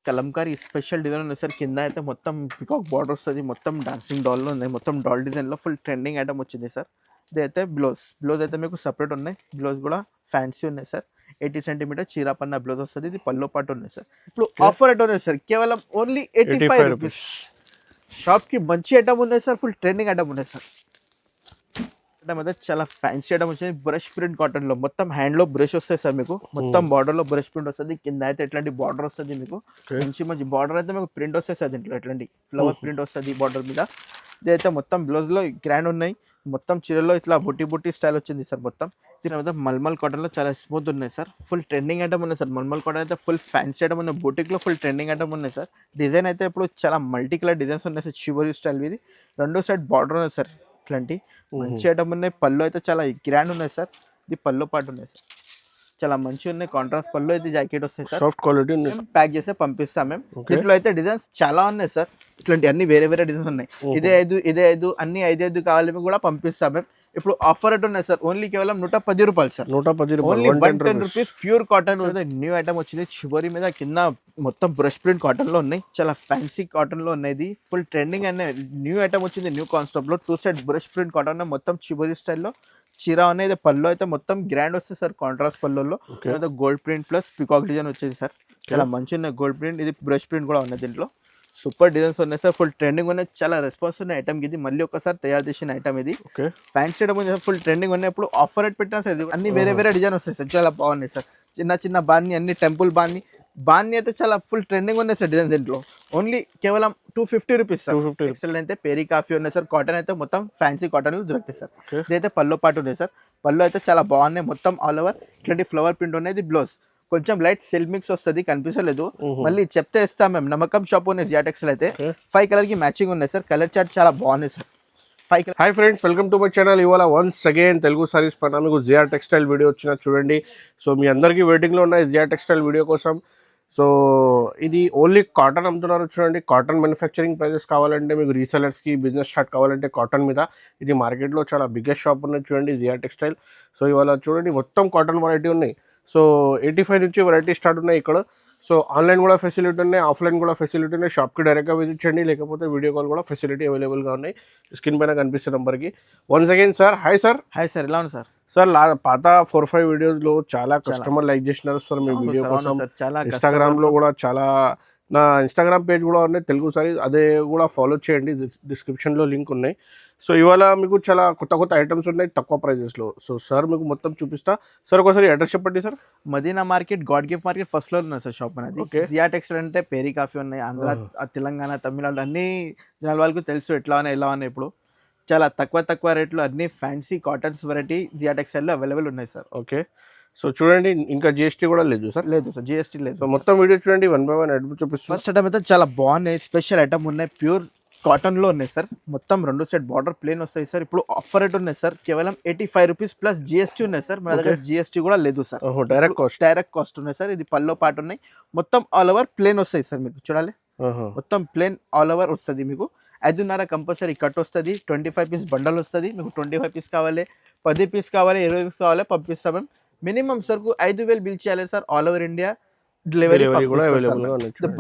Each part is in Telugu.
కలంకారీ స్పెషల్ డిజైన్ ఉంది సార్. కింద అయితే మొత్తం పికాక్ బార్డర్ వస్తుంది, మొత్తం డాన్సింగ్ డాల్లో ఉన్నాయి, మొత్తం డాల్ డిజైన్లో ఫుల్ ట్రెండింగ్ ఐటమ్ వచ్చింది సార్. ఇదైతే బ్లౌజ్ అయితే మీకు సపరేట్ ఉన్నాయి, బ్లౌజ్ కూడా ఫ్యాన్సీ ఉన్నాయి సార్. 80 సెంటీమీటర్ చీరాపన్న బ్లౌజ్ వస్తుంది, ఇది పల్లో పాటు ఉన్నాయి సార్. ఇప్పుడు ఆఫర్ ఐటమ్ ఉంది సార్, కేవలం ఓన్లీ 85 రూపీస్. షాప్కి మంచి ఐటమ్ ఉన్నాయి సార్, ఫుల్ ట్రెండింగ్ ఐటమ్ ఉన్నాయి సార్. ఐటమ్ అయితే చాలా ఫ్యాన్సీ ఐటమ్ వచ్చింది, బ్రష్ ప్రింట్ కాటన్ లో మొత్తం హ్యాండ్ లో బ్రష్ వస్తాయి సార్. మీకు మొత్తం బార్డర్ లో బ్రష్ ప్రింట్ వస్తుంది, కింద అయితే ఎట్లాంటి బార్డర్ వస్తుంది, మీకు మంచి బార్డర్ అయితే మీకు ప్రింట్ వస్తాయి సార్. దీంట్లో ఎట్లాంటి ఫ్లవర్ ప్రింట్ వస్తుంది బార్డర్ మీద. ఇదైతే మొత్తం బ్లౌజ్ లో గ్రాండ్ ఉన్నాయి, మొత్తం చీరలో ఇట్లా బుట్టి స్టైల్ వచ్చింది సార్. మొత్తం దీని మీద మల్మల్ కాటన్ లో చాలా స్మూత్ ఉన్నాయి సార్, ఫుల్ ట్రెండింగ్ ఐటమ్ ఉన్నాయి సార్. మల్మల్ కాటన్ అయితే ఫుల్ ఫ్యాన్సీ ఐటమ్ ఉన్నాయి, బొటిక్ లో ఫుల్ ట్రెండింగ్ ఐటమ్ ఉన్నాయి సార్. డిజైన్ అయితే ఇప్పుడు చాలా మల్టీ కలర్ డిజైన్స్ ఉన్నాయి సార్, చివరి స్టైల్ ఇది. రెండో సైడ్ బార్డర్ ఉన్నాయి సార్, ఇట్లాంటి మంచి ఐటమ్ ఉన్నాయి. పళ్ళు అయితే చాలా గ్రాండ్ ఉన్నాయి సార్, ఇది పళ్ళు పాటు ఉన్నాయి సార్, చాలా మంచిగా ఉన్నాయి. కాంట్రాస్ట్ పళ్ళు అయితే జాకెట్ వస్తాయి సార్, సాఫ్ట్ క్వాలిటీ ప్యాక్ చేస్తే పంపిస్తాం మేము. దీంట్లో అయితే డిజైన్స్ చాలా ఉన్నాయి సార్, ఇట్లాంటి అన్ని వేరే డిజైన్స్ ఉన్నాయి. ఇదే ఐదు అన్ని 5 కావాలి కూడా పంపిస్తాం మేము. ఇప్పుడు ఆఫర్ రేట్ ఉన్నాయి సార్, ఓన్లీ కేవలం 110 రూపాయలు sir. 110 only 110 rupees. Pure cotton new item వచ్చింది, చివరి మీద కింద మొత్తం బ్రష్ ప్రింట్ కాటన్ లో ఉన్నాయి, చాలా ఫ్యాన్సీ కాటన్ లో ఉన్నాయి. ఫుల్ ట్రెండింగ్ అనే న్యూ ఐటమ్ వచ్చింది, న్యూ కాన్సెప్ట్ లో 2 సైడ్ బ్రష్ ప్రింట్ కాటన్ మొత్తం చివరి స్టైల్లో చీర అనేది. పళ్ళు అయితే మొత్తం గ్రాండ్ వస్తుంది సార్, కాంట్రాస్ట్ పళ్ళులో gold print plus peacock design వచ్చేది సార్, చాలా మంచి ఉన్నాయి. గోల్డ్ ప్రింట్, ఇది బ్రష్ ప్రింట్ కూడా ఉన్నాయి, దీంట్లో సూపర్ డిజైన్స్ ఉన్నాయి సార్, ఫుల్ ట్రెండింగ్ ఉన్నాయి, చాలా రెస్పాన్స్ ఉన్న ఐటమ్. ఇది మళ్ళీ ఒకసారి తయారు చేసిన ఐటమ్, ఇది ఫ్యాన్సీ ఐటమ్ ఉంది, ఫుల్ ట్రెండింగ్ ఉన్నాయి. ఇప్పుడు ఆఫర్ రేట్ పెట్టినా సార్, అన్ని వేరే డిజైన్ వస్తాయి సార్, చాలా బాగున్నాయి సార్. చిన్న బాంది, అన్ని టెంపుల్ బాంది అయితే చాలా ఫుల్ ట్రెండింగ్ ఉన్నాయి సార్ డిజైన్. దీంట్లో ఓన్లీ కేవలం 250 రూపీస్ సార్. ఎక్సెల్ అయితే పేరీ కాఫీ ఉన్నాయి సార్, కాటన్ అయితే మొత్తం ఫ్యాన్సీ కాటన్ దొరుకుతాయి సార్. ఇదైతే పల్లో పాటు ఉన్నాయి సార్, పళ్ళు అయితే చాలా బాగున్నాయి, మొత్తం ఆల్ ఓవర్ ఇట్లాంటి ఫ్లవర్ ప్రింట్ ఉన్నాయి. ఇది బ్లౌజ్ కొంచెం లైట్ సెల్ మిక్స్ వస్తుంది, కనిపించలేదు, మళ్ళీ చెప్తే ఇస్తాం మేము. నమ్మకం షాప్ ఉన్నాయి జియా టెక్స్టైల్ అయితే. 5 కలర్ కి మ్యాచింగ్ ఉన్నాయి సార్, కలర్ చార్ట్ చాలా బాగున్నాయి sir. 5 colour. Hi friends, welcome to my channel. ఇవాళ వన్స్ అగైన్ తెలుగు సారీస్ పైన మీకు జియా టెక్స్టైల్ వీడియో వచ్చిన చూడండి. సో మీ అందరికీ వెయిటింగ్లో ఉన్నాయి జియా టెక్స్టైల్ వీడియో కోసం. సో ఇది ఓన్లీ కాటన్ అమ్ముతున్నారు చూడండి. కాటన్ మ్యానుఫ్యాక్చరింగ్ ప్రైజెస్ కావాలంటే, మీకు రీసెలర్స్కి బిజినెస్ స్టార్ట్ కావాలంటే కాటన్ మీద ఇది మార్కెట్లో చాలా బిగ్గెస్ట్ షాప్ ఉన్నది చూడండి, జియా టెక్స్టైల్. సో ఇవాళ చూడండి మొత్తం కాటన్ వెరైటీ ఉన్నాయి. సో 85 నుంచి వెరైటీ స్టార్ట్ ఉన్నాయి ఇక్కడ. సో ఆన్లైన్ కూడా ఫెసిలిటీ ఉన్నాయి, ఆఫ్లైన్ కూడా ఫెసిలిటీ ఉన్నాయి. షాప్కి డైరెక్ట్గా విజిట్ చేయండి, లేకపోతే వీడియో కాల్ కూడా ఫెసిలిటీ అవైలబుల్గా ఉన్నాయి. స్క్రీన్ పైన కనిపిస్తున్న నెంబర్కి. Once again sir, hi sir. Hi sir, ఎలా ఉంది సార్? సార్ పాత 4-5 వీడియోస్లో చాలా కస్టమర్ లైక్ చేసినారు సార్ మీ వీడియో కోసం. ఇన్స్టాగ్రామ్లో కూడా చాలా, నా ఇన్స్టాగ్రామ్ పేజ్ కూడా ఉన్నాయి తెలుగు సారీస్, అదే కూడా ఫాలో చేయండి, డిస్క్రిప్షన్లో లింక్ ఉన్నాయి. సో ఇవాళ మీకు చాలా కొత్త ఐటమ్స్ ఉన్నాయి తక్కువ ప్రైజెస్లో. సో సార్ మీకు మొత్తం చూపిస్తా. సార్ ఒకసారి అడ్రస్ చెప్పండి sir. Madina Market, God Gift Market first floor ఉన్నాయి సార్ షాప్ అనేది. జియా టెక్స్టైల్ అంటే పేరీ కాఫీ ఉన్నాయి, ఆంధ్ర, తెలంగాణ, తమిళనాడు అన్ని జనాల వాళ్ళకు తెలుసు ఎట్లా ఉన్నాయి. ఇప్పుడు చాలా తక్కువ రేట్లో అన్ని ఫ్యాన్సీ కాటన్స్ వెరైటీ జియా టెక్స్టైల్లో అవైలబుల్ ఉన్నాయి సార్. ఓకే, సో చూడండి, ఇంకా జిఎస్టీ కూడా లేదు సార్? లేదు సార్, జిఎస్టీ లేదు. సో మొత్తం వీడియో చూడండి, 1 by 1 ఐటమ్ చూపిస్తాను. ఫస్ట్ ఐటమ్ అయితే చాలా బాగున్నాయి, స్పెషల్ ఐటమ్ ఉన్నాయి, ప్యూర్ కాటన్ లో ఉన్నాయి సార్. మొత్తం 2 సైడ్ బార్డర్ ప్లేన్ వస్తాయి సార్. ఇప్పుడు ఆఫర్ రేట్ ఉన్నాయి సార్, కేవలం 85 రూపీస్ ప్లస్ జిఎస్టీ ఉన్నాయి సార్. మన దగ్గర జిఎస్టీ కూడా లేదు సార్, డైరెక్ట్ కాస్ట్ ఉన్నాయి సార్. ఇది పల్లో పాటు ఉన్నాయి, మొత్తం ఆల్ ఓవర్ ప్లేన్ వస్తాయి సార్. మీకు చూడాలి, మొత్తం ప్లేన్ ఆల్ ఓవర్ వస్తుంది. మీకు 5.5 కంపల్సరీ కట్ వస్తుంది, 25 పీస్ బండల్ వస్తుంది. మీకు 25 పీస్ కావాలి, 10 పీస్ కావాలి, 20 పీస్ కావాలి, పంపిస్తాం మేము. మినిమం సరుకు 5,000 బిల్ చేయాలి sir. All over India delivery కూడా అవైలబుల్.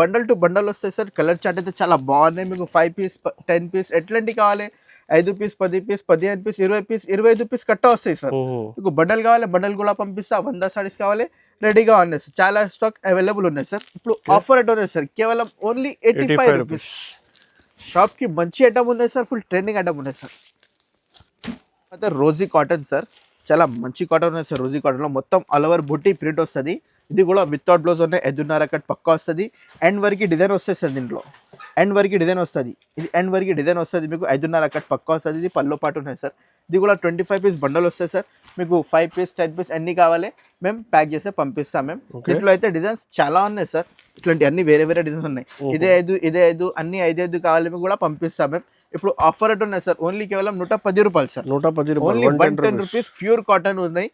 బండల్ టు బండల్ వస్తాయి సార్. కలర్ చార్ట్ అయితే చాలా బాగున్నాయి. మీకు 5 పీస్ 10 పీస్ ఎట్లాంటి కావాలి, 5 piece 10 piece 15 piece 20 piece 25 piece కట్ట వస్తాయి సార్. మీకు బండల్ కావాలి, బండల్ కూడా పంపిస్తా. 100 సారీస్ కావాలి, రెడీగా ఉన్నాయి సార్. చాలా స్టాక్ అవైలబుల్ ఉన్నాయి సార్. ఇప్పుడు ఆఫర్ రేట్ ఉన్నాయి సార్, కేవలం ఓన్లీ 85 రూపీస్. షాప్కి మంచి ఐటమ్ ఉన్నాయి సార్, ఫుల్ ట్రెండింగ్ ఐటమ్ ఉన్నాయి సార్. అయితే రోజీ కాటన్ సార్, చాలా మంచి కాటన్ ఉన్నాయి సార్. రోజీ కాటన్లో మొత్తం ఆల్ ఓవర్ బుట్టి ప్రింట్ వస్తుంది. ఇది కూడా వితౌట్ బ్లౌజ్ ఉన్నాయి, 5.5 కట్ పక్కా వస్తుంది. ఎండ్ వరకు డిజైన్ వస్తుంది సార్. దీంట్లో ఎండ్ వరకు డిజైన్ వస్తుంది, ఇది ఎండ్ వరకు డిజైన్ వస్తుంది. మీకు 5.5 కట్ పక్కా వస్తుంది. ఇది పల్లో పాటు ఉన్నాయి సార్. ఇది కూడా 25 పీస్ బండల్ వస్తాయి సార్. మీకు 5 పీస్ 10 పీస్ అన్ని కావాలి, మేము ప్యాక్ చేస్తే పంపిస్తాం మేము. దీంట్లో అయితే డిజైన్స్ చాలా ఉన్నాయి సార్, ఇట్లాంటి అన్ని వేరే డిజైన్స్ ఉన్నాయి. ఇదే ఐదు అన్ని 5 కావాలి కూడా పంపిస్తాం మేము. ఇప్పుడు ఆఫర్ రేట్ ఉన్నాయి సార్, ఓన్లీ కేవలం 110 రూపాయలు sir. 110 only 110 rupees. Pure cotton ఉన్నాయి.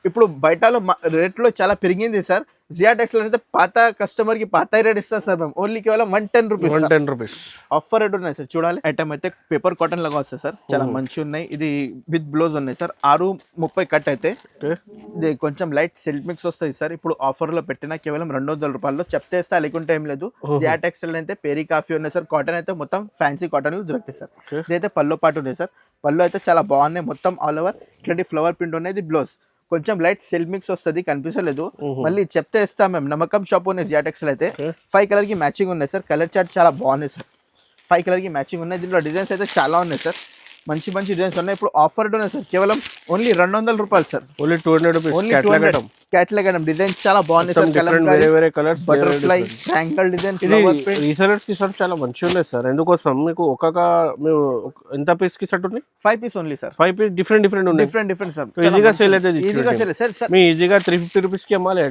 ఇప్పుడు బయటలో రేట్లో చాలా పెరిగింది సార్. జియా టెక్స్టైల్ అయితే పాత కస్టమర్ కి పాత రేట్ ఇస్తారు సార్ మేము ఓన్లీ కేవలం 110 రూపీస్ 110 రూపీస్ ఆఫర్ రేట్ ఉన్నాయి సార్. చూడాలి ఐటమ్ అయితే పేపర్ కాటన్ లాగా వస్తాయి సార్, చాలా మంచి ఉన్నాయి. ఇది విత్ బ్లౌజ్ ఉన్నాయి సార్. 630 కట్ అయితే ఇది కొంచెం లైట్ సిల్క్ మిక్స్ వస్తుంది సార్. ఇప్పుడు ఆఫర్ లో పెట్టిన కేవలం 200 రూపాయలు చెప్తే ఇస్తా, లేకుంటే ఏం లేదు. జియా టెక్స్టైల్ అయితే పేరీ కాఫీ ఉన్నాయి సార్. కాటన్ అయితే మొత్తం ఫ్యాన్సీ కాటన్ దొరుకుతాయి సార్. ఇదైతే పల్లో పాటు ఉన్నాయి సార్. పళ్ళు అయితే చాలా బాగున్నాయి, మొత్తం ఆల్ ఓవర్ ఇట్లాంటి ఫ్లవర్ ప్రింట్ ఉన్నాయి. ఇది బ్లౌజ్ కొంచెం లైట్ సిల్క్ మిక్స్ వస్తుంది, కనిపించలేదు. మళ్ళీ చెప్తే ఇస్తాం మేము. నమ్మకం షాప్ ఉన్నాయి జియా టెక్స్టైల్ అయితే. 5 కలర్ కి మ్యాచింగ్ ఉన్నాయి సార్. కలర్ చార్ట్ చాలా బాగున్నాయి సార్. 5 కలర్ కి మ్యాచింగ్ ఉన్నాయి. దీంట్లో డిజైన్స్ అయితే చాలా ఉన్నాయి సార్, మంచి మంచి డిజైన్స్ ఉన్నాయి. ఇప్పుడు ఆఫర్ ఉన్నాయి సార్, కేవలం ఓన్లీ 200 రూపాయలు sir. Only 200 rupees. Only catalogue item designs చాలా బాగున్నాయి సార్. వేరే వేరే colours, butterfly triangle design. Resellers కి సార్ చాలా మంచిగా ఉన్నాయి సార్. ఎందుకోసం మీకు మీరు ఎంత పీస్ కి సెట్ ఉంది? 5 piece only sir. 5 piece different ఉన్నాయి. Different sir. ఈజీగా సేల్ అయితే ఈజీగా సేల్ సార్. మీ ఈజీగా 350 రూపీస్ కి అమ్మాలి.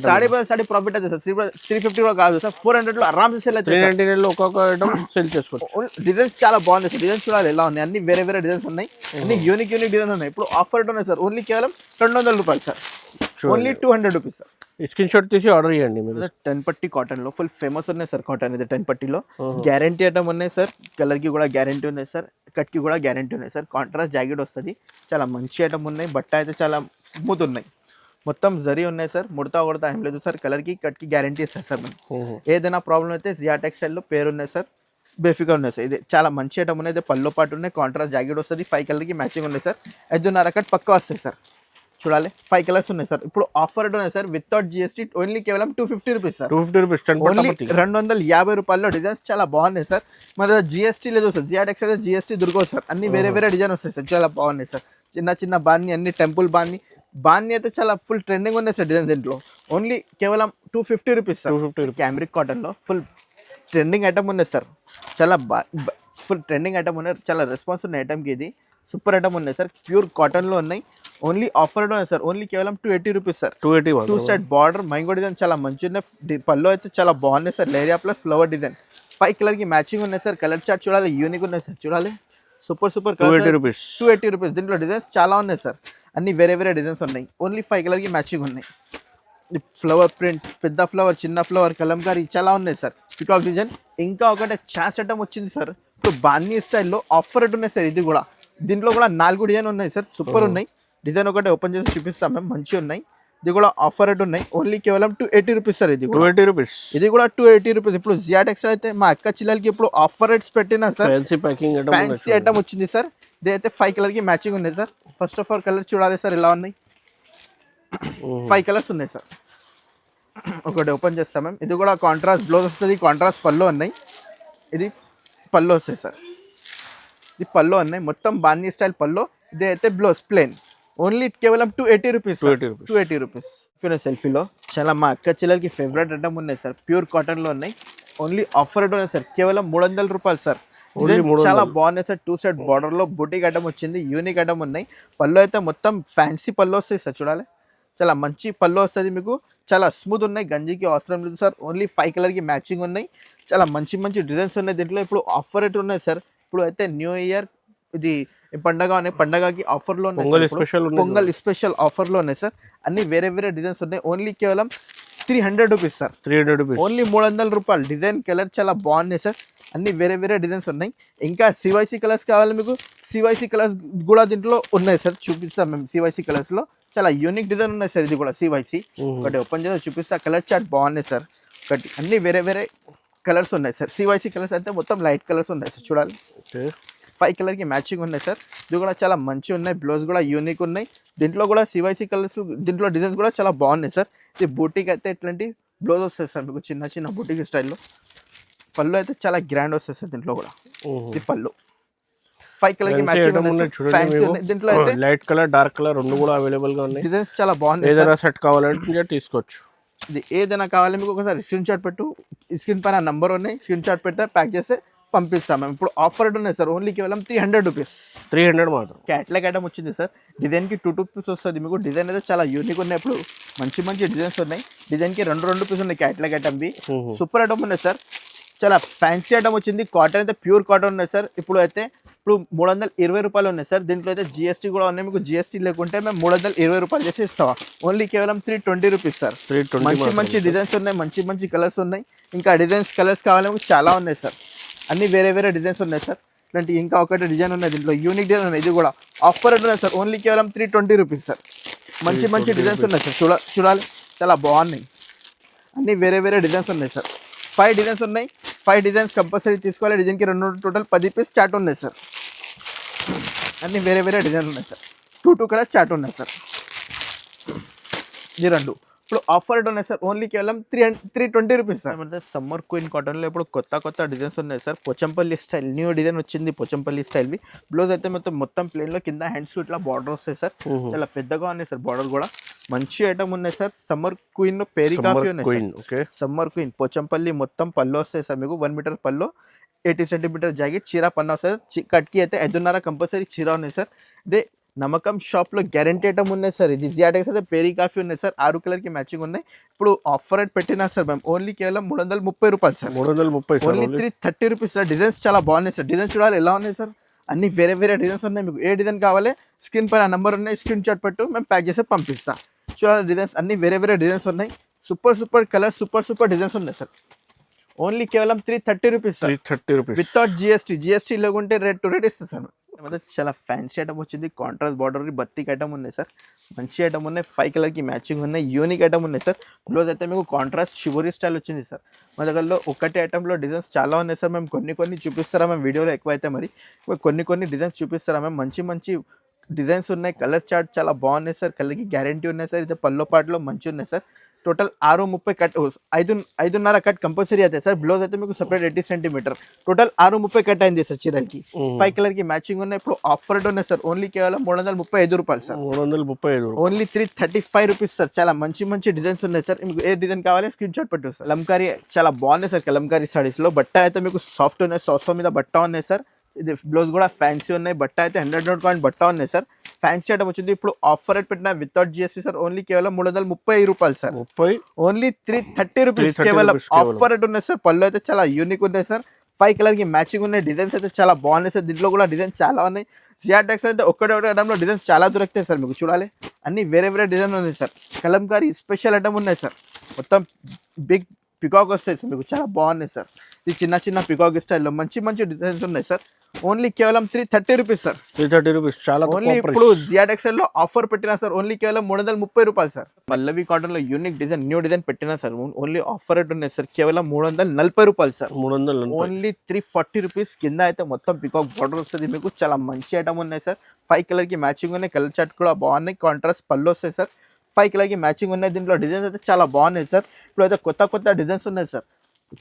సాడీ ప్రాఫిట్ అయితే సార్. 350 కూడా కాదు సార్, 400 లో ఆరామ్స్ సేల్ అయితే. 399 లో ఒక్కొక్క ఐటమ్ సేల్ చేసుకోవచ్చు. డిజైన్స్ చాలా బాగున్నాయి సార్. డిజైన్స్ చూడాలి ఎలా ఉన్నాయి, అన్ని వేరే వేరే డిజైన్స్ ఉన్నాయి, అన్ని యూనిక్ డిజైన్స్ ఉన్నాయి. ఇప్పుడు ఆఫర్ ఉన్నాయి సార్, ఓన్లీ కేవలం 200 రూపాయలు sir. Only 200 rupees sir. Screen shot తీసి ఆర్డర్ చేయండి మీరు. 10 పట్టి కాటన్ లో ఫుల్ ఫేమస్ ఉన్నాయి సార్. కాటన్ ఇది 10 పట్టిలో గ్యారంటీ ఐటమ్ ఉన్నాయి సార్. కలర్ కి కూడా గ్యారంటీ ఉన్నాయి సార్. కట్ కి కూడా గ్యారంటీ ఉన్నాయి సార్. కాంట్రాస్ట్ జాకెట్ వస్తుంది, చాలా మంచి ఐటమ్ ఉన్నాయి. బట్ట అయితే చాలా స్మూత్ ఉన్నాయి, మొత్తం జరీ ఉన్నాయి సార్. ముడతా కొడతా ఏం లేదు సార్. కలర్ కి కట్ కి గ్యారంటీ ఇస్తారు సార్ మేము. ఏదైనా ప్రాబ్లం అయితే జియా టెక్స్టైల్ లో పేరు ఉన్నాయి సార్, బేఫికర్ ఉన్నాయి సార్. ఇది చాలా మంచి ఐటమ్ ఉన్నాయి. ఇది పల్లో పాటు ఉన్నాయి, కాంట్రాస్ట్ జాకెట్ వస్తుంది. 5 కలర్ కి మ్యాచింగ్ ఉన్నాయి సార్. 5.5 కట్ పక్కా వస్తాయి సార్. చూడాలి 5 కలర్స్ ఉన్నాయి సార్. ఇప్పుడు ఆఫర్ ఉన్నాయి సార్ వితౌట్ జిఎస్టీ, ఓన్లీ కేవలం 250 రూపీస్ సార్. 250 రూపీస్. ఓన్లీ 250 రూపాయల్లో డిజైన్స్ చాలా బాగున్నాయి సార్. మన దగ్గర జిఎస్టీ లేదు సార్. జియా టెక్స్టైల్ అయితే జిఎస్టీ దొరకదు సార్. అన్ని వేరే వేరే డిజైన్ వస్తాయి సార్, చాలా బాగున్నాయి సార్. చిన్న బాన్ని, అన్ని టెంపుల్ బాన్ని అయితే చాలా ఫుల్ ట్రెండింగ్ ఉన్నాయి సార్ డిజైన్. దీంట్లో ఓన్లీ కేవలం 250 రూపీస్ సార్. 250 క్యామ్రిక్ కాటన్లో ఫుల్ ట్రెండింగ్ ఐటమ్ ఉన్నాయి సార్. చాలా ఫుల్ ట్రెండింగ్ ఐటమ్ ఉన్నాయి, చాలా రెస్పాన్స్ ఉన్న ఐటమ్కి. ఇది సూపర్ ఐటమ్ ఉన్నాయి సార్. ప్యూర్ కాటన్లో ఉన్నాయి. ఓన్లీ ఆఫర్ ఉన్నాయి సార్. ఓన్లీ కేవలం 280 rupees sir. 2 set border మైంగో design చాలా మంచి ఉన్నాయి. పళ్ళు అయితే చాలా బాగున్నాయి sir. Leheriya plus flower design 5 colour కి మ్యాచింగ్ ఉన్నాయి సార్. కలర్ చార్ట్ చూడాలి, యూనిక్ ఉన్నాయి సార్. చూడాలి సూపర్ 280 రూపీస్. 280 రూపీస్. దీంట్లో డిజైన్స్ చాలా ఉన్నాయి సార్, అన్ని వేరే వేరే డిజైన్స్ ఉన్నాయి. ఓన్లీ 5 కలర్ కి మ్యాచింగ్ ఉన్నాయి. ఫ్లవర్ ప్రింట్, పెద్ద ఫ్లవర్, చిన్న ఫ్లవర్, కలంకారీ చాలా ఉన్నాయి సార్. Peacock design. ఇంకా ఒకటే ఛాన్స్ ఐటమ్ వచ్చింది సార్. ఇప్పుడు బాన్నీ స్టైల్లో ఆఫర్ రేట్ ఉన్నాయి సార్. ఇది కూడా దీంట్లో కూడా 4 డిజైన్ ఉన్నాయి సార్, సూపర్ ఉన్నాయి. డిజైన్ ఒకటే ఓపెన్ చేసి చూపిస్తాం మేము, మంచిగా ఉన్నాయి. ఇది కూడా ఆఫర్ రేట్ ఉన్నాయి. ఓన్లీ కేవలం 280 రూపీస్ సార్. ఇది 280 రూపీస్. ఇది కూడా 280 రూపీస్. ఇప్పుడు జియా టెక్స్టైల్ అయితే మా అక్క చిల్లలకి ఇప్పుడు ఆఫర్ రేట్స్ పెట్టినా సార్. ఫ్యాన్సీ ఐటమ్ వచ్చింది సార్. ఇదైతే 5 కలర్ కి మ్యాచింగ్ ఉంది sir. First of all colour చూడాలి సార్ ఎలా ఉన్నాయి. 5 కలర్స్ ఉన్నాయి సార్. ఒకటి ఓపెన్ చేస్తాం మేము. ఇది కూడా కాంట్రాస్ట్ బ్లౌజ్ వస్తుంది, కాంట్రాస్ట్ పళ్ళు ఉన్నాయి. ఇది పళ్ళు వస్తాయి సార్. ఇది పళ్ళు ఉన్నాయి, మొత్తం బాన్నీ స్టైల్ పళ్ళు. ఇది అయితే బ్లౌజ్ ప్లేన్. ఓన్లీ కేవలం 280 రూపీస్. 280 రూపీస్. సెల్ఫీలో చాలా మా అక్క చెల్లెలకి ఫేవరెట్ ఐటమ్ ఉన్నాయి సార్. ప్యూర్ కాటన్లో ఉన్నాయి. ఓన్లీ ఆఫర్ రేట్ ఉన్నాయి సార్. కేవలం 300 రూపాయలు సార్. చాలా బాగున్నాయి సార్. 2 సెట్ బార్డర్లో బుటీక్ ఐటమ్ వచ్చింది, యూనిక్ ఐటమ్ ఉన్నాయి. పళ్ళు అయితే మొత్తం ఫ్యాన్సీ పళ్ళు వస్తాయి సార్. చూడాలి చాలా మంచి పళ్ళు వస్తుంది మీకు, చాలా స్మూత్ ఉన్నాయి. గంజికి అవసరం లేదు సార్. ఓన్లీ 5 కలర్కి మ్యాచింగ్ ఉన్నాయి. చాలా మంచి మంచి డిజైన్స్ ఉన్నాయి దీంట్లో. ఇప్పుడు ఆఫర్ రేట్ ఉన్నాయి సార్. ఇప్పుడు అయితే న్యూ ఇయర్ ఇది పండగ ఉన్నాయి, పండగకి ఆఫర్లో ఉన్నాయి. పొంగల్ స్పెషల్ ఆఫర్లో ఉన్నాయి సార్. అన్ని వేరే వేరే డిజైన్స్ ఉన్నాయి. ఓన్లీ కేవలం 300 రూపీస్ సార్. 300 రూపీస్. ఓన్లీ 300 రూపాయలు. డిజైన్ కలర్ చాలా బాగున్నాయి సార్. అన్ని వేరే వేరే డిజైన్స్ ఉన్నాయి. ఇంకా సివైసీ కలర్స్ కావాలి మీకు, సివైసీ కలర్స్ కూడా దీంట్లో ఉన్నాయి సార్. చూపిస్తాం మేము సివైసీ కలర్స్లో. చాలా యూనిక్ డిజైన్ ఉన్నాయి సార్. ఇది కూడా సివైసీ. ఒకటి ఓపెన్ చేసి చూపిస్తా. కలర్ చార్ట్ బాగున్నాయి సార్. ఒకటి అన్ని వేరే వేరే కలర్స్ ఉన్నాయి సార్. సివైసీ కలర్స్ అయితే మొత్తం లైట్ కలర్స్ ఉన్నాయి సార్. చూడాలి 5 కలర్కి మ్యాచింగ్ ఉన్నాయి సార్. ఇది కూడా చాలా మంచిగా ఉన్నాయి. బ్లౌజ్ కూడా యూనిక్ ఉన్నాయి. దీంట్లో కూడా సివైసీ కలర్స్, దీంట్లో డిజైన్స్ కూడా చాలా బాగున్నాయి సార్. ఇది బూటీకి అయితే ఇట్లాంటి బ్లౌజ్ వస్తాయి సార్ మీకు, చిన్న చిన్న బూటీకి స్టైల్లో. పళ్ళు అయితే చాలా గ్రాండ్ వస్తాయి సార్ దీంట్లో కూడా. ఇది పళ్ళు 5 కలర్ కి మ్యాచింగ్ ఉన్నాయి. దీంట్లో అయితే లైట్ కలర్, డార్క్ కలర్ రెండు కూడా అవైలబుల్ గా ఉన్నాయి. డిజైన్స్ చాలా బాగున్నాయి. ఏదైనా సెట్ కావాలంటే తీసుకోవచ్చు. ఇది ఏదైనా కావాలి మీకు ఒకసారి స్క్రీన్ షాట్ పెట్టు. స్క్రీన్ పైన నంబర్ ఉన్నాయి, స్క్రీన్ షాట్ పెడితే ప్యాక్ చేస్తే పంపిస్తాం మేము. ఇప్పుడు ఆఫర్ ఉన్నాయి సార్. ఓన్లీ కేవలం 300 రూపీస్. 300 మాత్రం. క్యాట్లాగ్ ఐటమ్ వచ్చింది సార్. డిజైన్కి 2 పీస్ వస్తుంది మీకు. డిజైన్ అయితే చాలా యూనిక్ ఉన్నాయి. ఇప్పుడు మంచి మంచి డిజైన్స్ ఉన్నాయి. డిజైన్కి 2 పీస్ ఉన్నాయి. క్యాట్లాగ్ ఐటమ్వి సూపర్ ఐటమ్ ఉన్నాయి సార్. చాలా ఫ్యాన్సీ ఐటమ్ వచ్చింది. కాటన్ అయితే ప్యూర్ కాటన్ ఉన్నాయి సార్. ఇప్పుడు అయితే ఇప్పుడు 320 రూపాయలు ఉన్నాయి సార్. దీంట్లో అయితే జిఎస్టీ కూడా ఉన్నాయి. మీకు జిఎస్టీ లేకుంటే మేము 320 రూపాయలు చేసి ఇస్తావా. ఓన్లీ కేవలం 320 రూపీస్ సార్. 320 మంచి మంచి డిజైన్స్ ఉన్నాయి, మంచి మంచి కలర్స్ ఉన్నాయి. ఇంకా డిజైన్స్ కలర్స్ కావాలి మీకు చాలా ఉన్నాయి సార్. అన్ని వేరే వేరే డిజైన్స్ ఉన్నాయి సార్. ఇలాంటి ఇంకా ఒకటి డిజైన్ ఉన్నాయి దీంట్లో, యూనిక్ డిజైన్ ఉన్నాయి. ఇది కూడా ఆఫర్ రేట్ ఉన్నాయి సార్. ఓన్లీ కేవలం 320 రూపీస్ సార్. మంచి మంచి డిజైన్స్ ఉన్నాయి సార్. చూడాలి చాలా బాగున్నాయి. అన్ని వేరే వేరే డిజైన్స్ ఉన్నాయి సార్. 5 డిజైన్స్ ఉన్నాయి. 5 డిజైన్స్ కంపల్సరీ తీసుకోవాలి. డిజైన్కి 2 టోటల్ 10 పీస్ చాట్ ఉన్నాయి సార్. అన్ని వేరే వేరే డిజైన్స్ ఉన్నాయి సార్. 2 కలర్ చాట్ ఉన్నాయి సార్. ఇది 2 ఇప్పుడు ఆఫర్ రేట్ ఉన్నాయి సార్. ఓన్లీ కేవలం 320 రూపీస్ సార్. సమ్మర్ క్వీన్ కాటన్లో ఇప్పుడు కొత్త డిజైన్స్ ఉన్నాయి సార్. పోచంపల్లి స్టైల్ న్యూ డిజైన్ వచ్చింది. పోచంపల్లి స్టైల్వి బ్లౌజ్ అయితే మొత్తం ప్లేన్లో కింద హ్యాండ్స్ ఇట్లా బార్డర్ వస్తాయి సార్. చాలా పెద్దగా ఉన్నాయి సార్. బార్డర్ కూడా మంచి ఐటమ్ ఉన్నాయి సార్. సమ్మర్ క్వీన్ పేరీ కాఫీ ఉన్నాయి. సమ్మర్ క్వీన్ పోచంపల్లి మొత్తం పళ్ళు వస్తాయి సార్. మీకు 1 మీటర్ పళ్ళు, 80 సెంటీమీటర్ జాకెట్, చీర పన్నా సార్. కట్కి అయితే 5.5 కంపల్సరీ చీర ఉన్నాయి సార్. ఇదే నమ్మకం షాప్లో గ్యారంటీ ఐటమ్ ఉన్నాయి సార్. ఇది జియాటెక్స్ అయితే పేరీ కాఫీ ఉన్నాయి సార్. 6 కలర్కి మ్యాచింగ్ ఉన్నాయి. ఇప్పుడు ఆఫర్ రేట్ పెట్టినా సార్ మేము ఓన్లీ కేవలం 330 రూపాయలు sir. 330 only 330 rupees sir. Designs చాలా బాగున్నాయి సార్. డిజైన్స్ చూడాలి ఎలా ఉన్నాయి సార్. అన్ని వేరే వేరే డిజైన్స్ ఉన్నాయి. మీకు ఏ డిజైన్ కావాలి స్క్రీన్ పైన నెంబర్ ఉన్నాయి, స్క్రీన్ షాట్ పెట్టు, మేము ప్యాక్ చేసి పంపిస్తాం. చూడాలి డిజైన్స్ అన్ని వేరే వేరే డిజైన్స్ ఉన్నాయి. సూపర్ కలర్స్, సూపర్ డిజైన్స్ ఉన్నాయి సార్. ఓన్లీ కేవలం 330 rupees sir. 330 rupees without GST లేకుంటే రేట్ టు రేట్ ఇస్తుంది సార్. చాలా ఫ్యాన్సీ ఐటమ్ వచ్చింది. కాంట్రాస్ట్ బార్డర్ బత్తిక్ ఐటమ్ ఉన్నాయి సార్. మంచి ఐటమ్ ఉన్నాయి. 5 కలర్కి మ్యాచింగ్ ఉన్నాయి. యూనిక్ ఐటమ్ ఉన్నాయి సార్. బ్లౌజ్ అయితే మీకు కాంట్రాస్ట్ షివోరీ స్టైల్ వచ్చింది సార్. మా దగ్గరలో ఒకటే ఐటమ్లో డిజైన్స్ చాలా ఉన్నాయి సార్. మేము కొన్ని చూపిస్తారా మేము వీడియోలో ఎక్కువ అయితే మరి కొన్ని డిజైన్స్ చూపిస్తారా మేము. మంచి డిజైన్స్ ఉన్నాయి. కలర్స్ చార్ట్ చాలా బాగున్నాయి సార్. కలర్కి గ్యారంటీ ఉన్నాయి సార్. ఇది పల్లో పాటలో మంచి ఉన్నాయి sir. Total 6:30 cut, 5.5 cut compulsory అవుతాయి సార్. బ్లౌజ్ అయితే మీకు సపరేట్ 80 సెంటీమీటర్. టోటల్ 6:30 కట్ అయింది సార్ చీరలకి. 5 కలర్కి మ్యాచింగ్ ఉన్నాయి. ఇప్పుడు ఆఫర్ రేట్ ఉన్నాయి సార్. ఓన్లీ కేవలం 335 రూపాయలు సార్. 335 only 335 rupees sir. చాలా మంచి డిజైన్స్ ఉన్నాయి సార్. మీకు ఏ డిజైన్ కావాలి స్క్రీన్ షాట్ పెట్టు సార్. కలంకారీ చాలా బాగున్నాయి సార్. కలంకారీ సారీస్లో బట్ట అయితే మీకు సాఫ్ట్ ఉన్నాయి. సాఫ్ట్ మీద బట్ట ఉన్నాయి సార్. ఇది బ్లౌజ్ కూడా ఫ్యాన్సీ ఉన్నాయి. బట్ట అయితే 100 కాయిన్ బట్ట ఉన్నాయి సార్. ఫ్యాన్సీ ఐటమ్ వచ్చింది. ఇప్పుడు ఆఫర్ రేట్ పెట్టిన వితౌట్ జిఎస్టీ సార్. ఓన్లీ కేవలం 330 రూపాయలు సార్. ఓన్లీ 330 రూపీస్ కేవలం ఆఫర్ రేట్ ఉన్నాయి సార్. పళ్ళు అయితే చాలా యూనిక్ ఉన్నాయి సార్. 5 కలర్కి మ్యాచింగ్ ఉన్నాయి. డిజైన్స్ అయితే చాలా బాగున్నాయి సార్. దీంట్లో కూడా డిజైన్స్ చాలా ఉన్నాయి. జియాటెక్స్ అయితే ఒకటే ఐటమ్లో డిజైన్స్ చాలా దొరుకుతాయి సార్. మీకు చూడాలి అన్ని వేరే డిజైన్ ఉన్నాయి సార్. కలంకారీ స్పెషల్ ఐటమ్ ఉన్నాయి సార్. మొత్తం బిగ్ పికాక్ వస్తాయి సార్. మీకు చాలా బాగున్నాయి సార్. ఇది చిన్న పికాక్ స్టైల్లో మంచి డిజైన్స్ ఉన్నాయి సార్. ఓన్లీ కేవలం 330 రూపీస్ సార్. 330 రూపీస్ చాలా ఓన్లీ ఇప్పుడు జియాటెక్స్లో ఆఫర్ పెట్టినా సార్. ఓన్లీ కేవలం 330 రూపాయలు సార్. పల్లవి కాటన్లో యూనిక్ డిజైన్ న్యూ డిజైన్ పెట్టినా సార్. ఓన్లీ ఆఫర్ రేట్ ఉన్నాయి సార్. కేవలం 340 రూపాయలు సార్. 340 only 340 rupees. కింద అయితే మొత్తం పికాక్ బార్డర్ వస్తుంది. మీకు చాలా మంచి ఐటమ్ ఉన్నాయి సార్. 5 కలర్కి మ్యాచింగ్ ఉన్నాయి. కలర్ చార్ట్ కూడా బాగున్నాయి. కాంట్రాస్ట్ పళ్ళు వస్తాయి సార్. 5 కలర్కి మ్యాచింగ్ ఉన్నాయి. దీంట్లో డిజైన్స్ అయితే చాలా బాగున్నాయి సార్. ఇప్పుడు అయితే కొత్త డిజైన్స్ ఉన్నాయి సార్.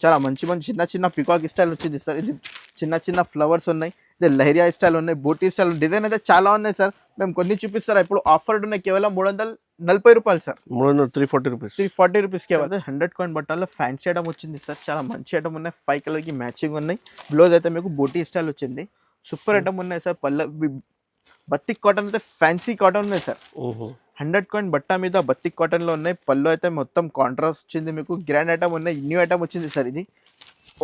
చాలా మంచి చిన్న పికాక్ స్టైల్ వచ్చింది సార్. ఇది చిన్న ఫ్లవర్స్ ఉన్నాయి. ఇది లహరియా స్టైల్ ఉన్నాయి. బూటీ స్టైల్ డిజైన్ అయితే చాలా ఉన్నాయి సార్. మేము కొన్ని చూపిస్తారా. ఇప్పుడు ఆఫర్ ఉన్నాయి కేవలం 340 రూపాయలు సార్. 340 రూపీస్. 340 రూపీస్ కేవలం. 100 కాయిన్ బట్టల్లో ఫ్యాన్సీ ఐటమ్ వచ్చింది సార్. చాలా మంచి ఐటమ్ ఉన్నాయి. 5 కలర్కి మ్యాచింగ్ ఉన్నాయి. బ్లౌజ్ అయితే మీకు బూటీ స్టైల్ వచ్చింది. సూపర్ ఐటమ్ ఉన్నాయి సార్. బత్తిక్ కాటన్ అయితే ఫ్యాన్సీ కాటన్ ఉన్నాయి సార్. 100 కాయిన్ బట్ట మీద బత్తిక్ కాటన్లో ఉన్నాయి. పళ్ళు అయితే మొత్తం కాంట్రాస్ట్ వచ్చింది. మీకు గ్రాండ్ ఐటమ్ ఉన్నాయి. న్యూ ఐటమ్ వచ్చింది సార్. ఇది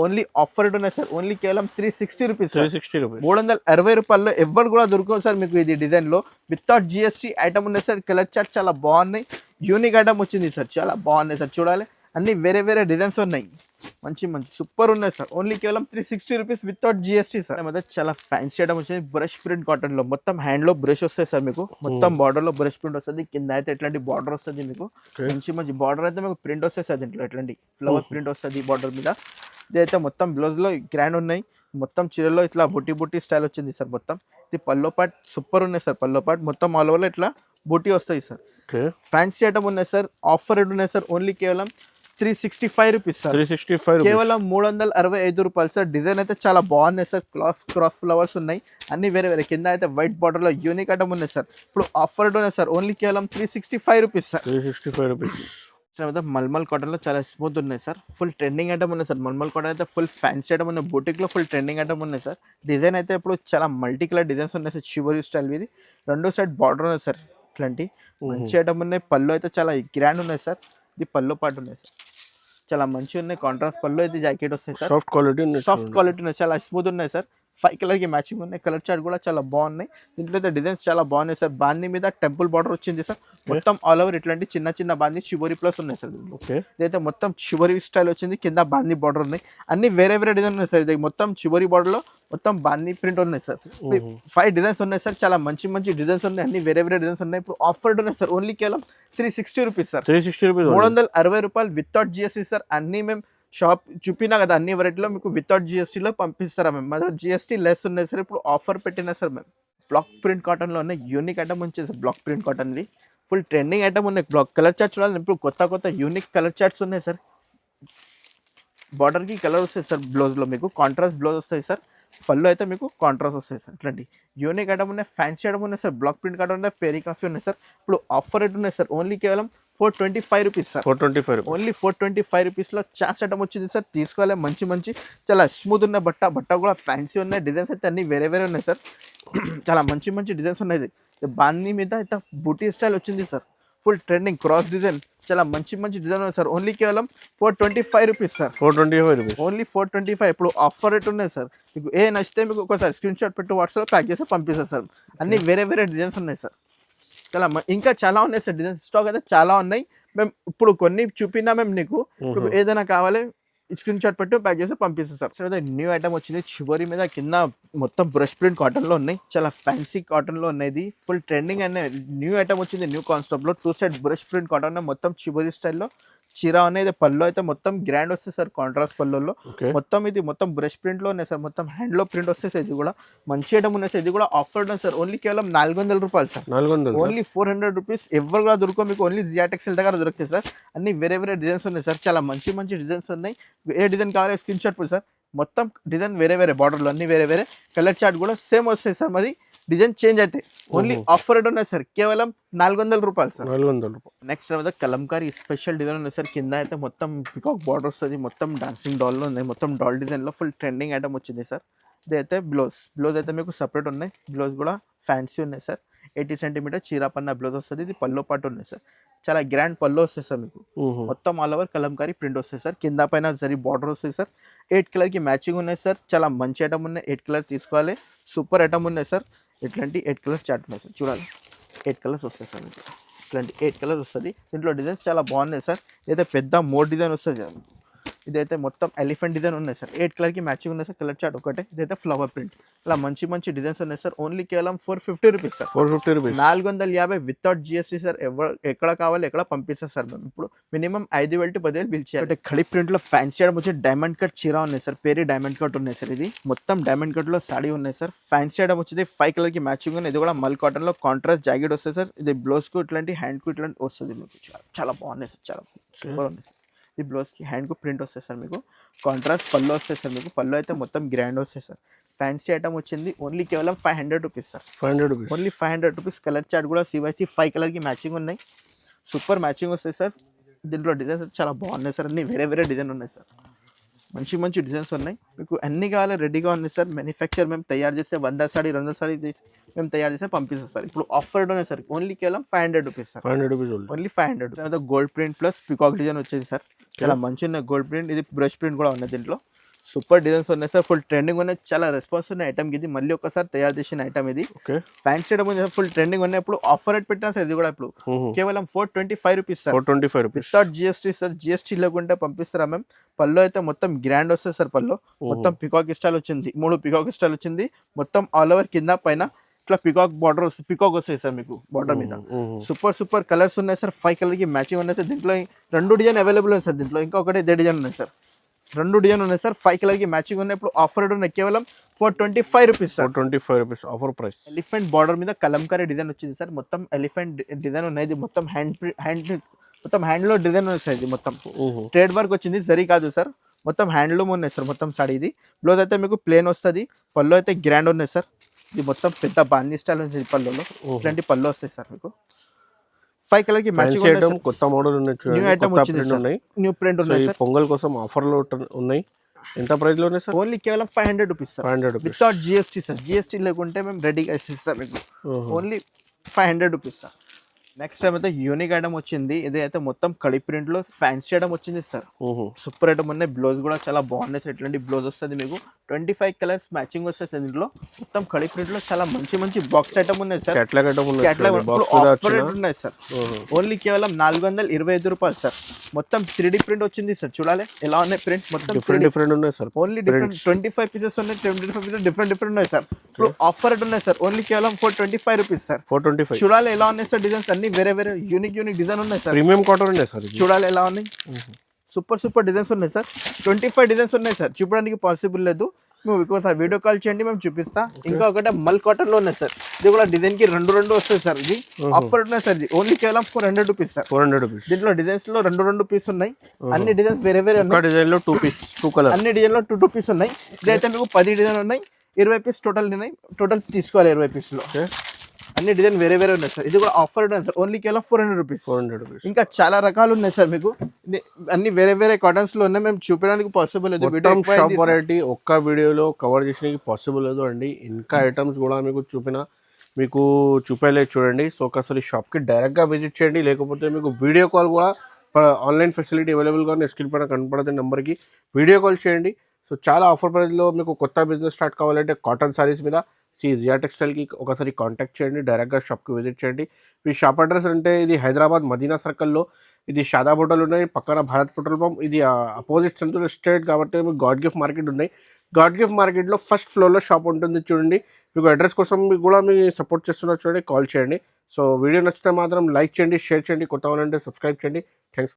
ఓన్లీ ఆఫర్ రేట్ ఉన్నాయి సార్. ఓన్లీ కేవలం 360 రూపీస్. 360 రూపాయల్లో ఎవరు కూడా దొరకవు సార్. మీకు ఇది డిజైన్లో వితౌట్ జిఎస్టీ ఐటమ్ ఉన్నాయి సార్. కలర్ చార్ట్ చాలా బాగున్నాయి. యూనిక్ ఐటమ్ వచ్చింది సార్. చాలా బాగున్నాయి సార్. చూడాలి అన్ని వేరే డిజైన్స్ ఉన్నాయి. మంచి సూపర్ ఉన్నాయి సార్. ఓన్లీ కేవలం 360 రూపీస్ వితౌట్ జిఎస్టీ సార్. అయితే చాలా ఫ్యాన్సీ ఐటమ్ వచ్చింది. బ్రష్ ప్రింట్ కాటన్లో మొత్తం హ్యాండ్లో బ్రష్ వస్తాయి సార్. మీకు మొత్తం బార్డర్లో బ్రష్ ప్రింట్ వస్తుంది. కింద అయితే ఎట్లాంటి బార్డర్ వస్తుంది. మీకు మంచి బార్డర్ అయితే మీకు ప్రింట్ వస్తాయి సార్. దీంట్లో ఎట్లాంటి ఫ్లవర్ ప్రింట్ వస్తుంది బార్డర్ మీద. ఇదైతే మొత్తం బ్లౌజ్లో గ్రాండ్ ఉన్నాయి. మొత్తం చీరలో ఇట్లా బుట్టి స్టైల్ వచ్చింది సార్. మొత్తం ఇది పల్లో పాట్ సూపర్ ఉన్నాయి సార్. పల్లో పాట్ మొత్తం ఆల్ ఓవర్లో ఇట్లా బూటీ వస్తాయి సార్. ఫ్యాన్సీ ఐటమ్ ఉన్నాయి సార్. ఆఫర్ రేట్ ఉన్నాయి సార్. ఓన్లీ కేవలం 365 రూపీస్ సార్. 365 కేవలం 365 రూపాయలు సార్. డిజైన్ అయితే చాలా బాగున్నాయి సార్. క్రాస్ ఫ్లవర్స్ ఉన్నాయి. అన్ని వేరే కింద అయితే వైట్ బార్డర్లో యూనిక్ ఐటమ్ ఉన్నాయి సార్. ఇప్పుడు ఆఫర్ రేట్ ఉన్నాయి సార్. ఓన్లీ కేవలం 365 రూపీస్ సార్. 365 రూపీస్. మల్మల్ కాటన్లో చాలా స్మూత్ ఉన్నాయి సార్. ఫుల్ ట్రెండింగ్ ఐటమ్ ఉన్నాయి సార్. మల్మల్ కాటన్ అయితే ఫుల్ ఫ్యాన్సీ ఐటమ్ ఉన్నాయి. బూటిక్లో ఫుల్ ట్రెండింగ్ ఐటమ్ ఉన్నాయి సార్. డిజైన్ అయితే ఇప్పుడు చాలా మల్టీ కలర్ డిజైన్స్ ఉన్నాయి సార్. షివరీ స్టైల్ ఇది 2 సైడ్ బార్డర్ ఉన్నాయి సార్. ఇట్లాంటి మంచి ఐటమ్ ఉన్నాయి. పళ్ళు అయితే చాలా గ్రాండ్ ఉన్నాయి సార్. ఇది పళ్ళు పాటు ఉన్నాయి సార్. చాలా మంచిగా ఉన్నాయి. కాంట్రాస్ట్ పళ్ళు అయితే జాకెట్ వస్తాయి సార్. సాఫ్ట్ క్వాలిటీ ఉన్నాయి. చాలా స్మూత్ ఉన్నాయి సార్. 5 కలర్కి మ్యాచింగ్ ఉన్నాయి. కలర్ చార్ట్ కూడా చాలా బాగున్నాయి. దీంట్లో అయితే డిజైన్స్ చాలా బాగున్నాయి సార్. బాందీ మీద టెంపుల్ బార్డర్ వచ్చింది సార్. మొత్తం ఆల్ ఓవర్ ఇట్లాంటి చిన్న చిన్న బాందీ చివరి ప్లస్ ఉన్నాయి సార్. ఓకే, ఇదైతే మొత్తం చివరి స్టైల్ వచ్చింది. కింద బాందీ బార్డర్ ఉన్నాయి. అన్ని వేరే వేరే డిజైన్ ఉన్నాయి సార్. ఇది మొత్తం చివరి బార్డర్ లో మొత్తం బాందీ ప్రింట్ ఉన్నాయి సార్. 5 డిజైన్స్ ఉన్నాయి సార్. చాలా మంచి మంచి డిజైన్స్ ఉన్నాయి. అన్ని వేరే వేరే డిజైన్స్ ఉన్నాయి. ఇప్పుడు ఆఫర్ ఉన్నాయి సార్. ఓన్లీ కేవలం 360 రూపీస్ సార్. 360 రూపీస్, 360 రూపాయలు వితౌట్ జిఎస్టీ సార్. అన్ని మేము షాప్ చూపినా కదా, అన్ని వెరైటీలో మీకు వితౌట్ జిఎస్టీలో పంపిస్తారా మేము. మన జిఎస్టీ లెస్ ఉన్నాయి సార్. ఇప్పుడు ఆఫర్ పెట్టినా సార్ మేము. బ్లాక్ ప్రింట్ కాటన్లో ఉన్నాయి. యూనిక్ ఐటమ్ వచ్చేది సార్. బ్లాక్ ప్రింట్ కాటన్ది ఫుల్ ట్రెండింగ్ ఐటమ్ ఉన్నాయి. బ్లాక్ కలర్ చార్ట్ చూడాలి. ఇప్పుడు కొత్త కొత్త యూనిక్ కలర్ చార్ట్స్ ఉన్నాయి సార్. బార్డర్కి కలర్ వస్తాయి సార్. బ్లౌజ్లో మీకు కాంట్రాస్ట్ బ్లౌజ్ వస్తాయి సార్. పళ్ళు అయితే మీకు కాంట్రాస్ట్ వస్తాయి సార్. ఇట్లాంటి యూనిక్ ఐటమ్ ఉన్నాయి. ఫ్యాన్సీ ఐటమ్ ఉన్నాయి సార్. బ్లాక్ ప్రింట్ కాటన్ ఉన్నాయి. పేరీ కాఫీ ఉన్నాయి సార్. ఇప్పుడు ఆఫర్ రేట్ ఉన్నాయి సార్. ఓన్లీ కేవలం 425 రూపీస్ సార్. 425, ఓన్లీ 425 రూపీస్లో ఛాన్స్ ఐటమ్ వచ్చింది సార్. తీసుకోవాలి. మంచి మంచి చాలా స్మూత్ ఉన్న బట్ట కూడా ఫ్యాన్సీ ఉన్నాయి. డిజైన్స్ అయితే అన్ని వేరే వేరే ఉన్నాయి సార్. చాలా మంచి మంచి డిజైన్స్ ఉన్నాయి. బాందీ మీద అయితే బూటీ స్టైల్ వచ్చింది sir. Full trending cross design చాలా మంచి మంచి డిజైన్ ఉంది సార్. ఓన్లీ కేవలం 425 రూపీస్ సార్. 425 rupees, only 425. ఇప్పుడు ఆఫర్ రేట్ ఉన్నాయి సార్. మీకు ఏ నచ్చితే మీకు ఒకసారి స్క్రీన్ షాట్ పెట్టి వాట్సాప్లో ప్యాక్ చేసి పంపిస్తారు సార్. అన్ని వేరే వేరే డిజైన్స్ ఉన్నాయి సార్. చాలా ఇంకా చాలా ఉన్నాయి సార్. డిజైన్స్ స్టాక్ అయితే చాలా ఉన్నాయి. మేము ఇప్పుడు కొన్ని చూపినా మేము నీకు ఇప్పుడు ఏదైనా కావాలి స్క్రీన్ షాట్ పెట్టి ప్యాక్ చేసి పంపిస్తాం సార్. సో న్యూ ఐటమ్ వచ్చింది. చివరి మీద కింద మొత్తం బ్రష్ ప్రింట్ కాటన్లో ఉన్నాయి. చాలా ఫ్యాన్సీ కాటన్లో ఉన్నాయి. ఫుల్ ట్రెండింగ్ అనే న్యూ ఐటమ్ వచ్చింది. న్యూ కాన్సెప్ట్లో 2 సైడ్ బ్రష్ ప్రింట్ కాటన్ మొత్తం చివరి స్టైల్లో చీర అనేది. పళ్ళు అయితే మొత్తం గ్రాండ్ వస్తుంది సార్. కాంట్రాస్ట్ పళ్ళులో మొత్తం ఇది మొత్తం బ్రష్ ప్రింట్లో ఉన్నాయి సార్. మొత్తం హ్యాండ్లో ప్రింట్ వస్తుంది సార్. ఇది కూడా మంచి ఐటమ్ ఉన్నాయి సార్. ఇది కూడా ఆఫర్ ఉంది సార్. ఓన్లీ కేవలం 400 రూపాయలు సార్. 400, only 400 rupees. ఎవరు కూడా దొరకవు మీకు. ఓన్లీ జియా టెక్స్టైల్ దగ్గర దొరుకుతాయి సార్. అన్ని వేరే వేరే డిజైన్స్ ఉన్నాయి సార్. చాలా మంచి మంచి డిజైన్స్ ఉన్నాయి. ఏ డిజైన్ కావాలి స్క్రీన్ షాట్ పోయి సార్. మొత్తం డిజైన్ వేరే వేరే బార్డర్లో అన్ని వేరే వేరే. కలర్ చార్ట్ కూడా సేమ్ వస్తాయి సార్. మరి డిజైన్ చేంజ్ అయితే ఓన్లీ ఆఫర్ రేట్ ఉన్నాయి సార్. కేవలం 400 రూపాయలు సార్. 400 రూపాయలు. నెక్స్ట్ తర్వాత కలంకారీ స్పెషల్ డిజైన్ ఉంది సార్. కింద అయితే మొత్తం పికాక్ బార్డర్ వస్తుంది. మొత్తం డాన్సింగ్ డాల్లో ఉంది. మొత్తం డాల్ డిజైన్లో ఫుల్ ట్రెండింగ్ ఐటమ్ వచ్చింది సార్. ఇదైతే బ్లౌజ్ అయితే మీకు సపరేట్ ఉన్నాయి. బ్లౌజ్ కూడా ఫ్యాన్సీ ఉన్నాయి సార్. 80 సెంటీమీటర్ చీరాపన్న బ్లౌజ్ వస్తుంది. ఇది పల్లో పాటు ఉన్నాయి సార్. చాలా గ్రాండ్ పల్లో వస్తాయి సార్ మీకు. మొత్తం ఆల్ ఓవర్ కలంకారీ ప్రింట్ వస్తాయి సార్. కింద పైన జరీ బార్డర్ వస్తాయి సార్. 8 కలర్కి మ్యాచింగ్ ఉన్నాయి సార్. చాలా మంచి ఐటమ్ ఉన్నాయి. 8 కలర్ తీసుకోవాలి. సూపర్ ఐటమ్ ఉన్నాయి సార్. ఇట్లాంటి 8 కలర్స్ చార్ట్ ఉన్నాయి సార్. చూడాలి 8 కలర్స్ వస్తాయి సార్ మీకు. ఇట్లాంటి 8 కలర్స్ వస్తుంది. దీంట్లో డిజైన్స్ చాలా బాగున్నాయి సార్. ఇదైతే పెద్ద మోడ్ డిజైన్ వస్తుంది. ఇదైతే మొత్తం ఎలిఫెంట్ డిజైన్ ఉన్నాయి సార్. 8 కలర్కి మ్యాచింగ్ ఉన్నాయి సార్. కలర్ చార్ట్ ఒకటే. ఇదైతే ఫ్లవర్ ప్రింట్. ఇలా మంచి మంచి డిజైన్స్ ఉన్నాయి సార్. ఓన్లీ కేవలం 450 rupees sir. 450 rupees, 450 without GST sir. ఎక్కడ కావాలి ఎక్కడ పంపిస్తారు సార్. మేము ఇప్పుడు మినిమం 5,000 to 10,000 బిల్ చేయాలి. ఖడి ప్రింట్లో ఫ్యాన్సీ ఐటమ్ వచ్చి డైమండ్ కట్ చీర ఉన్నాయి సార్. పేరు డైమండ్ కట్ ఉన్నాయి సార్. ఇది మొత్తం డైమండ్ కట్లో సాడీ ఉన్నాయి సార్. ఫ్యాన్సీ ఐటమ్ వచ్చింది. 5 కలర్కి మ్యాచింగ్ ఉంది. ఇది కూడా మల్ కాటన్లో కాంట్రాస్ట్ జాకెట్ వస్తుంది సార్. ఇది బ్లౌజ్కు ఇట్లాంటి హ్యాండ్కు ఇట్లాంటి వస్తుంది మీకు. చాలా బాగున్నాయి సార్. చాలా సూపర్ ఉంది సార్. ఈ బ్లౌజ్కి హ్యాండ్కు ప్రింట్ వస్తాయి సార్ మీకు. కాంట్రాస్ట్ పళ్ళు వస్తాయి సార్ మీకు. పళ్ళు అయితే మొత్తం గ్రాండ్ వస్తాయి సార్. ఫ్యాన్సీ ఐటమ్ వచ్చింది. ఓన్లీ కేవలం 500 rupees sir. 500 rupees, only 500 rupees. Colour chart కూడా CYC 5 కలర్కి మ్యాచింగ్ ఉన్నాయి. సూపర్ మ్యాచింగ్ వస్తాయి సార్. దీంట్లో డిజైన్స్ అయితే చాలా బాగున్నాయి సార్. అన్ని వేరే వేరే డిజైన్ ఉన్నాయి సార్. మంచి మంచి డిజైన్స్ ఉన్నాయి. మీకు అన్ని కావాలి రెడీగా ఉన్నాయి సార్. మ్యానుఫ్యాక్చర్ మేము తయారు చేస్తే 100 సారీ 200 సారీ మేము తయారు చేస్తే పంపిస్తాం సార్. ఇప్పుడు ఆఫర్ ఉన్నాయి సార్. ఓన్లీ కేవలం 500 రూపీస్ సార్. 500 rupees only 500. తర్వాత gold print plus peacock design వచ్చేది సార్. చాలా మంచి ఉన్నాయి గోల్డ్ ప్రింట్. ఇది బ్రష్ ప్రింట్ కూడా ఉన్నాయి. దీంట్లో సూపర్ డిజైన్స్ ఉన్నాయి సార్. ఫుల్ ట్రెండింగ్ ఉన్నాయి. చాలా రెస్పాన్స్ ఉన్న ఐటమ్ ఇది. మళ్ళీ ఒకసారి తయారు చేసిన ఐటమ్ ఇది. ఫ్యాన్సీ ఐటమ్ ఉంది. ఫుల్ ట్రెండింగ్ ఉన్నాయి. ఇప్పుడు ఆఫర్ రేట్ పెట్టినా సార్. ఇది కూడా ఇప్పుడు కేవలం 425 rupees sir. 425 rupees without GST sir. GST లేకుంటే పంపిస్తారా మేము. పళ్ళు అయితే మొత్తం గ్రాండ్ వస్తుంది సార్. పళ్ళు మొత్తం పికాక్ స్టైల్ వచ్చింది. 3 పికాక్ స్టైల్ వచ్చింది. మొత్తం ఆల్ ఓవర్ కింద పైన ఇట్లా పికాక్ బార్డర్ వస్తుంది. పికాక్ వస్తాయి సార్ మీకు బార్డర్ మీద. సూపర్ కలర్స్ ఉన్నాయి సార్. 5 కలర్కి మ్యాచింగ్ ఉన్నాయి సార్. దీంట్లో 2 డిజైన్ అవైలబుల్ ఉంది సార్. దీంట్లో ఇంకొకటి ఇదే డిజైన్ ఉన్నాయి సార్. 2 డిజైన్ ఉన్నాయి సార్. 5 కలర్కి మ్యాచింగ్ ఉన్నాయి. ఇప్పుడు ఆఫర్ రేట్ ఉన్నాయి కేవలం 425 rupees sir. 425 rupees offer price. Elephant border మీద కలంకారీ డిజైన్ వచ్చింది సార్. మొత్తం ఎలిఫెంట్ డిజైన్ ఉన్నాయి. ఇది మొత్తం మొత్తం హ్యాండ్లో డిజైన్ ఉంది సార్. ఇది మొత్తం ట్రేడ్ వర్క్ వచ్చింది. సరి కాదు సార్. మొత్తం హ్యాండ్లూమ్ ఉన్నాయి సార్. మొత్తం సాడీ ఇది. బ్లౌజ్ అయితే మీకు ప్లేన్ వస్తుంది. పళ్ళు అయితే గ్రాండ్ ఉన్నాయి సార్. ఇది మొత్తం పెద్ద బాందీ స్టైల్ ఉంది పళ్ళులో. ఇట్లాంటి పళ్ళు వస్తాయి సార్ మీకు. 5 కలర్కి మ్యాచింగ్ ఐటమ్ కొత్త మోడల్ ఉన్నాయి. న్యూ ఐటమ్ వచ్చింది సార్. న్యూ ప్రింట్ ఉన్నాయి సార్. పొంగల్ కోసం ఆఫర్లో ఉన్నాయి. ఎంత ప్రైస్ లో ఉన్నాయి సార్? ఓన్లీ కేవలం 500 rupees sir. 500 rupees without GST sir. GST లేకుంటే మేము రెడీగా ఇస్తాం మీకు. Only 500 rupees sir. Next time అయితే యూనిక్ ఐటమ్ వచ్చింది. ఇది అయితే మొత్తం కడి ప్రింట్ లో ఫ్యాన్సీ ఐటమ్ వచ్చింది సార్. ఓహో సూపర్ ఐటమ్ ఉన్నాయి. బ్లౌజ్ కూడా చాలా బాగున్నాయి సార్. ఇట్లాంటి బ్లౌజ్ వస్తుంది మీకు 25 కలర్స్ మ్యాచింగ్ వస్తుంది సార్. దీంట్లో మొత్తం కడి ప్రింట్ లో చాలా మంచి మంచి బాక్స్ ఐటమ్ ఉన్నాయి సార్. క్యాట్లాగ్ ఐటమ్ ఉంది, క్యాట్లాగ్ బాక్స్ ఆఫర్ రేట్ ఉన్నాయి సార్. ఓన్లీ కేవలం 425 రూపాయలు సార్. మొత్తం 3D ప్రింట్ వచ్చింది సార్. చూడాలి ఎలా ఉన్నాయి ప్రింట్స్. మొత్తం డిఫరెంట్ ఉన్నాయి సార్. ఓన్లీ డిఫరెంట్ 25 పీసెస్ ఉన్నాయి. 25 పీసెస్ డిఫరెంట్ ఉన్నాయి సార్. ఇప్పుడు ఆఫర్ రేట్ ఉన్నాయి సార్. ఓన్లీ కేవలం 425 రూపీస్ సార్. 425. చూడాలి ఎలా ఉన్నాయి సార్ డిజైన్స్. అన్ని వేరే వేరే యూనిక్ డిజైన్ ఉన్నాయి సార్. ప్రీమియం కాటన్ ఉన్నాయి సార్. చూడాలి ఎలా ఉన్నాయి. సూపర్ డిజైన్స్ ఉన్నాయి సార్. 25 డిజైన్స్ ఉన్నాయి సార్. చూపడానికి పాసిబుల్ లేదు. మేము ఒకసారి వీడియో కాల్ చేయండి, మేము చూపిస్తా. ఇంకా ఒకటే మల్ కాటన్ లో ఉన్నాయి సార్. ఇది కూడా డిజైన్ కి రెండు వస్తాయి సార్. ఇది ఆఫర్ ఉన్నాయి సార్. ఇది ఓన్లీ కేవలం 400 రూపీస్ సార్. 400 రూపీస్. దీంట్లో డిజైన్స్ లో రెండు పీస్ ఉన్నాయి. అన్ని డిజైన్స్ వేరే ఉన్నాయి. డిజైన్ లో 2 పీస్ 2 కలర్. అన్ని డిజైన్ లో 2 పీస్ ఉన్నాయి. ఇదైతే మీకు 10 డిజైన్ ఉన్నాయి. 20 పీస్ టోటల్ ఉన్నాయి. టోటల్ తీసుకోవాలి 20 పీస్ లో. అన్ని డిజైన్ వేరే ఉన్నాయి సార్. ఇది కూడా ఆఫర్ ఉన్నాయి సార్. ఓన్లీ కేవలం 400 రూపీస్. ఇంకా చాలా రకాలు ఉన్నాయి సార్. మీకు అన్ని వేరే కాటన్స్ లో ఉన్నాయి. మేము చూపించడానికి పాసిబుల్ లేదు. షాప్ వెరైటీ ఒక్క వీడియోలో కవర్ చేయడానికి పాసిబుల్ లేదు అండి. ఇంకా ఐటమ్స్ కూడా మీకు చూపేలేదు చూడండి. సో ఒకసారి షాప్కి డైరెక్ట్గా విజిట్ చేయండి. లేకపోతే మీకు వీడియో కాల్ కూడా ఆన్లైన్ ఫెసిలిటీ అవైలబుల్గా స్క్రీన్ పైన కనపడుతున్న నెంబర్కి వీడియో కాల్ చేయండి. సో చాలా ఆఫర్ ప్రైస్లో మీకు కొత్త బిజినెస్ స్టార్ట్ కావాలంటే కాటన్ సారీస్ మీద జియా టెక్స్టైల్కి ఒకసారి కాంటాక్ట్ చేయండి. డైరెక్ట్గా షాప్కి విజిట్ చేయండి. మీ షాప్ అడ్రస్ అంటే ఇది హైదరాబాద్ మదీనా సర్కిల్లో. ఇది షాదాబ్ హోటల్ ఉన్నాయి, పక్కన భారత్ పెట్రోల్ పంప్. ఇది అపోజిట్ సెంట్రల్ స్ట్రీట్ కాబట్టి మీకు గాడ్ గిఫ్ట్ మార్కెట్ ఉన్నాయి. గాడ్ గిఫ్ట్ మార్కెట్లో ఫస్ట్ ఫ్లోర్లో షాప్ ఉంటుంది చూడండి. మీకు అడ్రస్ కోసం మీకు కూడా మీ సపోర్ట్ చేస్తున్నారు చూడండి. కాల్ చేయండి. సో వీడియో నచ్చితే మాత్రం లైక్ చేయండి, షేర్ చేయండి. కొత్త వాళ్ళంటే సబ్స్క్రైబ్ చేయండి. థ్యాంక్స్.